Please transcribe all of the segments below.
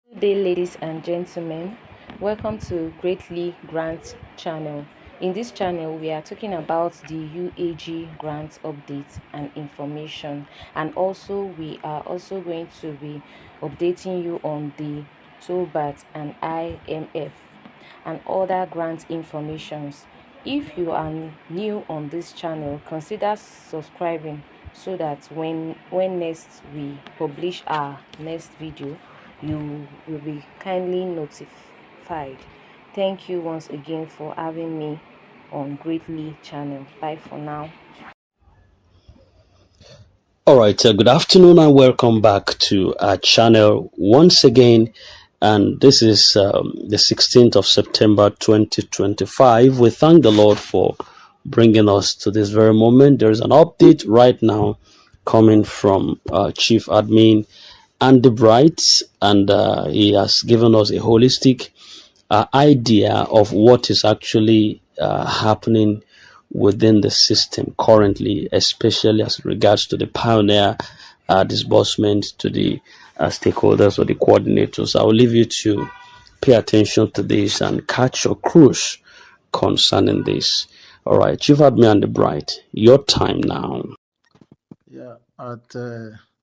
Good day, ladies and gentlemen. Welcome to Greatly Grant channel. In this channel, we are talking about the UAG grant updates and information, and also we are also going to be updating you on the Theobarth and IMF and other grant informations. If you are new on this channel, consider subscribing so that when next we publish our next video, you will be kindly notified. Thank you once again for having me on Greatly channel. Bye for now. All right, good afternoon and welcome back to our channel once again. And this is the 16th of September 2025. We thank the Lord for bringing us to this very moment. There's an update right now coming from Chief Admin Andy Bright, and he has given us a holistic idea of what is actually happening within the system currently, especially as regards to the pioneer disbursement to the stakeholders or the coordinators. I will leave you to pay attention to this and catch your cruise concerning this. All right, Chief Admin and the Bright, your time now. Yeah, at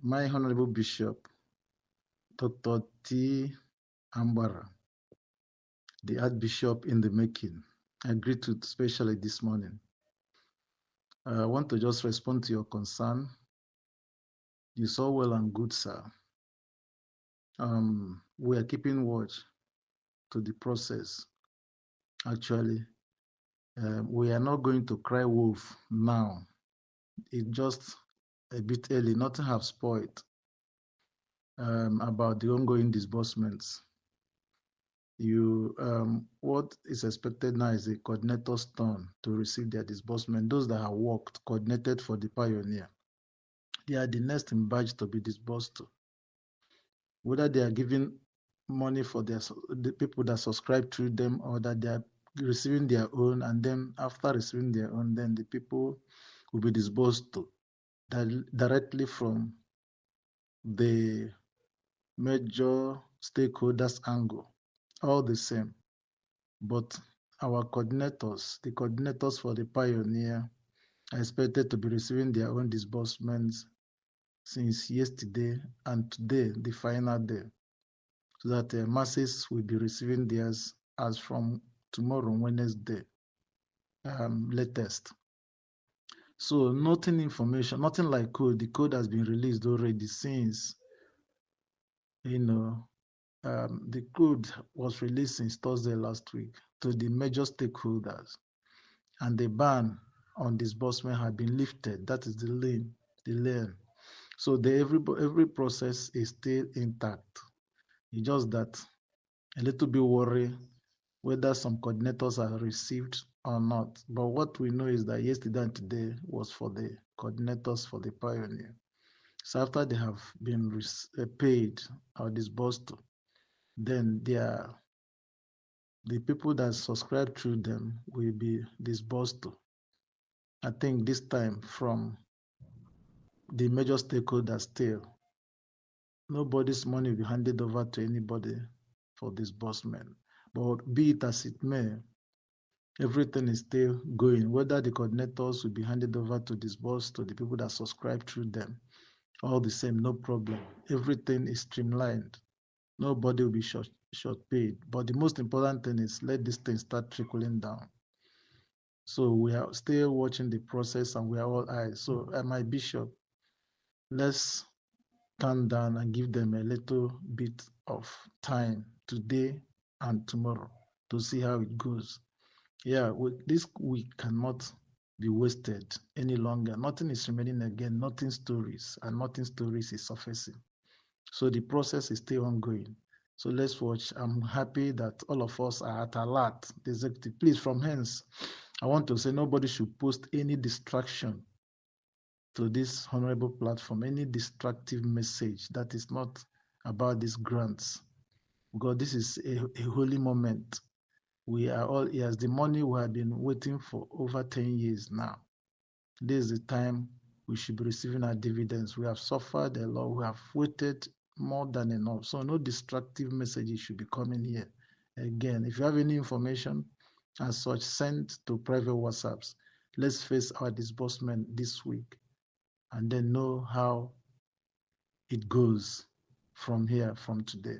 my Honorable Bishop, Dr. T. Ambara, the Archbishop in the making, I greet you especially this morning. I want to just respond to your concern. You saw well and good, sir. We are keeping watch to the process. Actually, we are not going to cry wolf now. It's just a bit early. Nothing have spoiled about the ongoing disbursements. What is expected now is the coordinator's turn to receive their disbursement. Those that have worked, coordinated for the pioneer, they are the next in batch to be disbursed to. Whether they are giving money for the people that subscribe through them, or that they are receiving their own, and then after receiving their own, then the people will be disbursed to directly from the major stakeholders angle, all the same. But our coordinators, the coordinators for the pioneer, are expected to be receiving their own disbursements since yesterday and today, the final day, so that the masses will be receiving theirs as from tomorrow, Wednesday, latest. So nothing like code. The code has been released already since, the code was released since Thursday last week to the major stakeholders, and the ban on disbursement had been lifted. That is the lane. So every process is still intact. It's just that a little bit worry whether some coordinators are received or not. But what we know is that yesterday and today was for the coordinators for the pioneer. So after they have been paid or disbursed, then the people that subscribe through them will be disbursed to. I think this time from the major stakeholders still. Nobody's money will be handed over to anybody for disbursement. But be it as it may, everything is still going. Whether the coordinators will be handed over to disburse to the people that subscribe through them, all the same, no problem. Everything is streamlined. Nobody will be short paid. But the most important thing is let this thing start trickling down. So we are still watching the process and we are all eyes. So my bishop, let's calm down and give them a little bit of time today and tomorrow to see how it goes. Yeah, this week cannot be wasted any longer. Nothing is remaining again, nothing stories, and nothing stories is surfacing. So the process is still ongoing. So let's watch. I'm happy that all of us are at alert. The executive, please, from hence, I want to say nobody should post any distraction to this honorable platform, any distractive message that is not about these grants, because this is a holy moment. We are all ears. The money we have been waiting for over 10 years now. This is the time we should be receiving our dividends. We have suffered a lot. We have waited more than enough. So no distractive messages should be coming here. Again, if you have any information as such, send to private WhatsApps. Let's face our disbursement this week and then know how it goes from here, from today.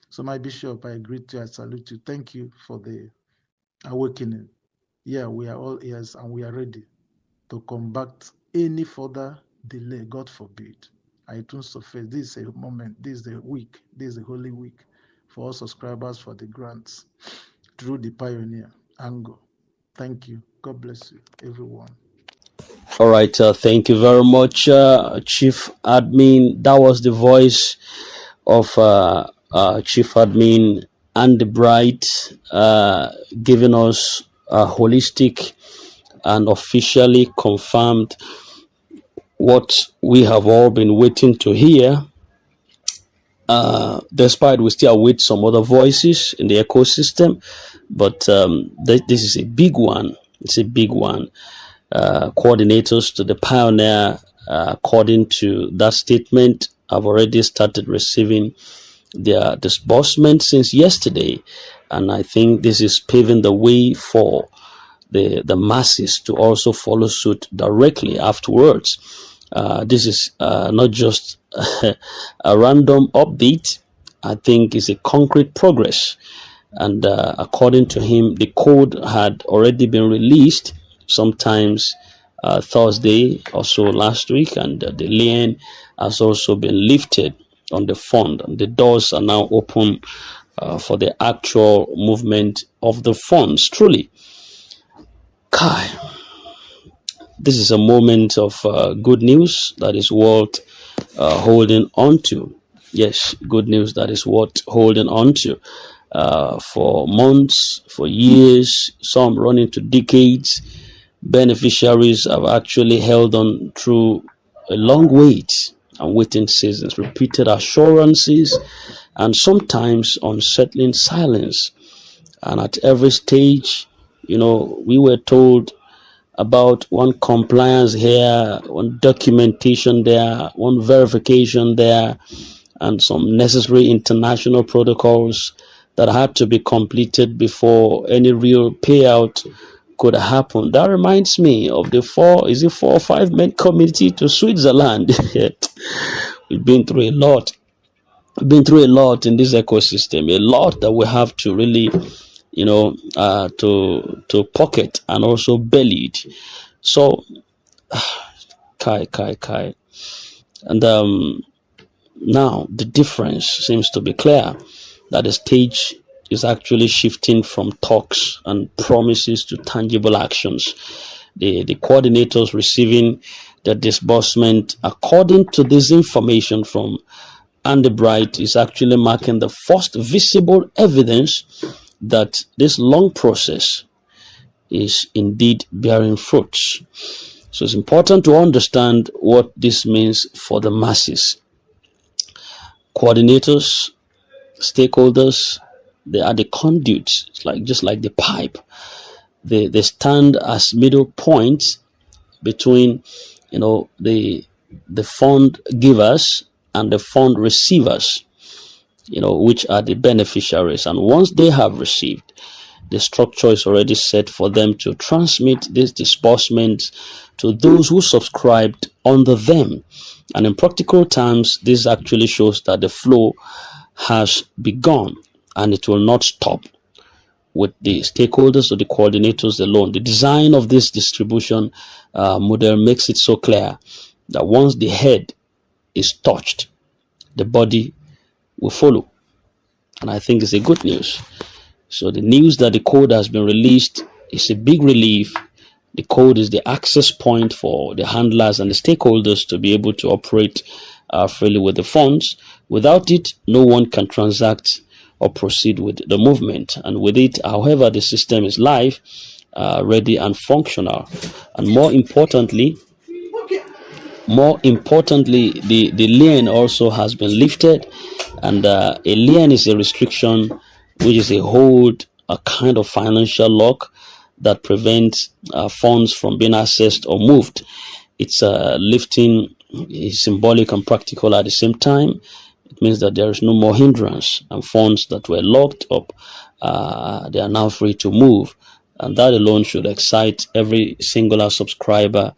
So my bishop, I greet you, I salute you. Thank you for the awakening. Yeah, we are all ears and we are ready to combat any further delay, God forbid. I tune so faith. This is a moment, this is the week, this is the holy week for all subscribers for the grants through the pioneer angle. Thank you. God bless you, everyone. All right, thank you very much, Chief Admin. That was the voice of Chief Admin Andy Bright, giving us a holistic and officially confirmed what we have all been waiting to hear. Despite we still await some other voices in the ecosystem, but this is a big one. It's a big one. Coordinators to the pioneer, according to that statement, have already started receiving their disbursement since yesterday, and I think this is paving the way for the masses to also follow suit directly afterwards. This is not just a random update. I think it's a concrete progress, and according to him, the code had already been released sometimes Thursday or so last week, and the lien has also been lifted on the fund, and the doors are now open for the actual movement of the funds. Truly, Kai, this is a moment of good news that is worth holding on to. Yes, good news that is worth holding on to for months, for years, some running to decades. Beneficiaries have actually held on through a long wait and waiting seasons, repeated assurances, and sometimes unsettling silence. And at every stage, we were told about one compliance here, one documentation there, one verification there, and some necessary international protocols that had to be completed before any real payout could happen. That reminds me of the 4 or 5 men committee to Switzerland. We've been through a lot. We've been through a lot in this ecosystem, a lot that we have to really, to pocket and also belly it. So, Kai. And now the difference seems to be clear, that the stage is actually shifting from talks and promises to tangible actions. The coordinators receiving the disbursement, according to this information from Andy Bright, is actually marking the first visible evidence that this long process is indeed bearing fruits. So it's important to understand what this means for the masses. Coordinators, stakeholders, they are the conduits. It's just like the pipe. They stand as middle points between, the fund givers and the fund receivers, which are the beneficiaries. And once they have received, the structure is already set for them to transmit this disbursement to those who subscribed under them. And in practical terms, this actually shows that the flow has begun and it will not stop with the stakeholders or the coordinators alone. The design of this distribution model makes it so clear that once the head is touched, the body will follow. And I think it's a good news. So the news that the code has been released is a big relief. The code is the access point for the handlers and the stakeholders to be able to operate freely with the funds. Without it, no one can transact or proceed with the movement. And with it, however, the system is live, ready and functional. And more importantly, the lien also has been lifted. And a lien is a restriction, which is a hold, a kind of financial lock that prevents funds from being accessed or moved. It's lifting is symbolic and practical at the same time. It means that there is no more hindrance, and funds that were locked up, they are now free to move. And that alone should excite every singular subscriber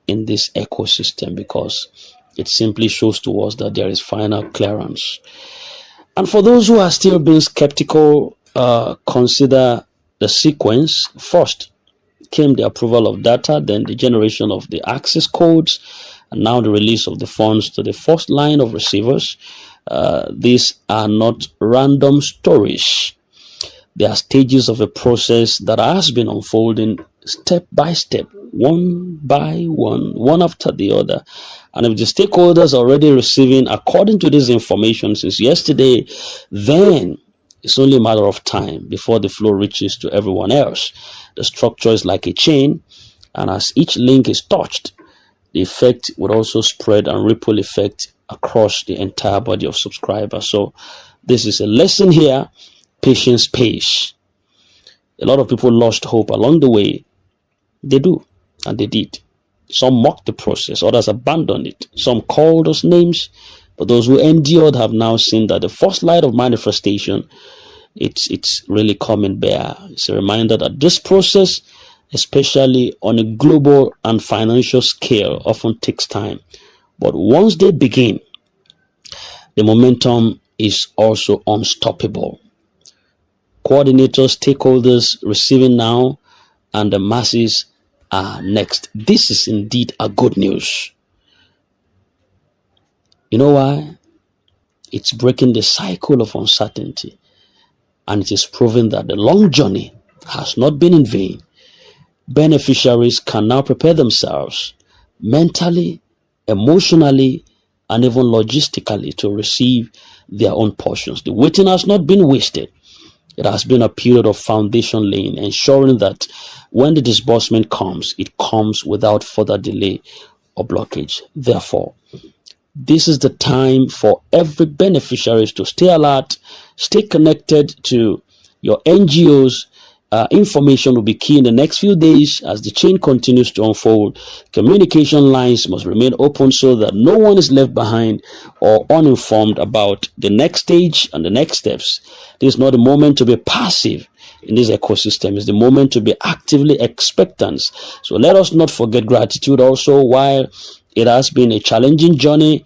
in this ecosystem, because it simply shows to us that there is final clearance. And for those who are still being skeptical, consider the sequence. First came the approval of data, then the generation of the access codes, and now the release of the funds to the first line of receivers. These are not random stories. They are stages of a process that has been unfolding step by step, one by one after the other. And if the stakeholders are already receiving according to this information since yesterday, then it's only a matter of time before the flow reaches to everyone else. The structure is like a chain, and as each link is touched, the effect would also spread and ripple effect across the entire body of subscribers. So this is a lesson here. Patience pays. A lot of people lost hope along the way. They do, and they did. Some mocked the process, others abandoned it. Some called us names, but those who endured have now seen that the first light of manifestation, it's really coming bare. It's a reminder that this process, especially on a global and financial scale, often takes time. But once they begin, the momentum is also unstoppable. Coordinators, stakeholders receiving now, and the masses are next. This is indeed a good news. You know why? It's breaking the cycle of uncertainty, and it is proving that the long journey has not been in vain. Beneficiaries can now prepare themselves mentally, emotionally, and even logistically to receive their own portions. The waiting has not been wasted. It has been a period of foundation laying, ensuring that when the disbursement comes, it comes without further delay or blockage. Therefore, this is the time for every beneficiaries to stay alert, stay connected to your NGOs. Information will be key in the next few days as the chain continues to unfold. Communication lines must remain open so that no one is left behind or uninformed about the next stage and the next steps. This is not the moment to be passive in this ecosystem. It's the moment to be actively expectant. So let us not forget gratitude also. While it has been a challenging journey,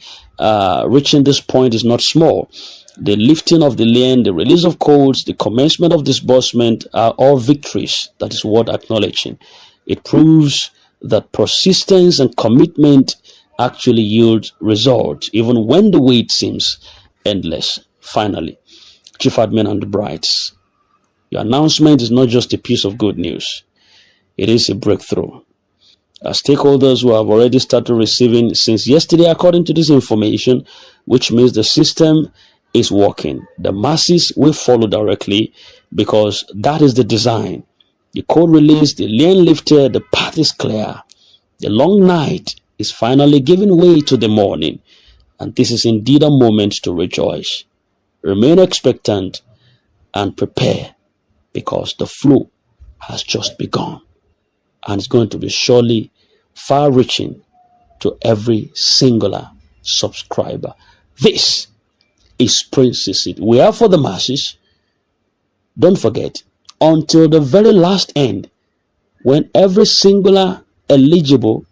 reaching this point is not small. The lifting of the lien, the release of codes, the commencement of disbursement are all victories that is worth acknowledging. It proves that persistence and commitment actually yield results, even when the wait seems endless. Finally, Chief Admin and the Brides, your announcement is not just a piece of good news, it is a breakthrough. As stakeholders who have already started receiving since yesterday, according to this information, which means the system is working. The masses will follow directly because that is the design. The code released, the lien lifted, the path is clear. The long night is finally giving way to the morning, and this is indeed a moment to rejoice. Remain expectant and prepare, because the flow has just begun and it's going to be surely far-reaching to every singular subscriber. This is Prince's Seed. We are for the masses. Don't forget, until the very last end, when every singular eligible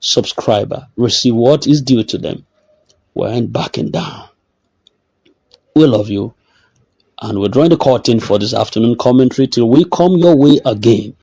subscriber receive what is due to them, we ain't backing down. We love you, and we're drawing the curtain for this afternoon commentary till we come your way again.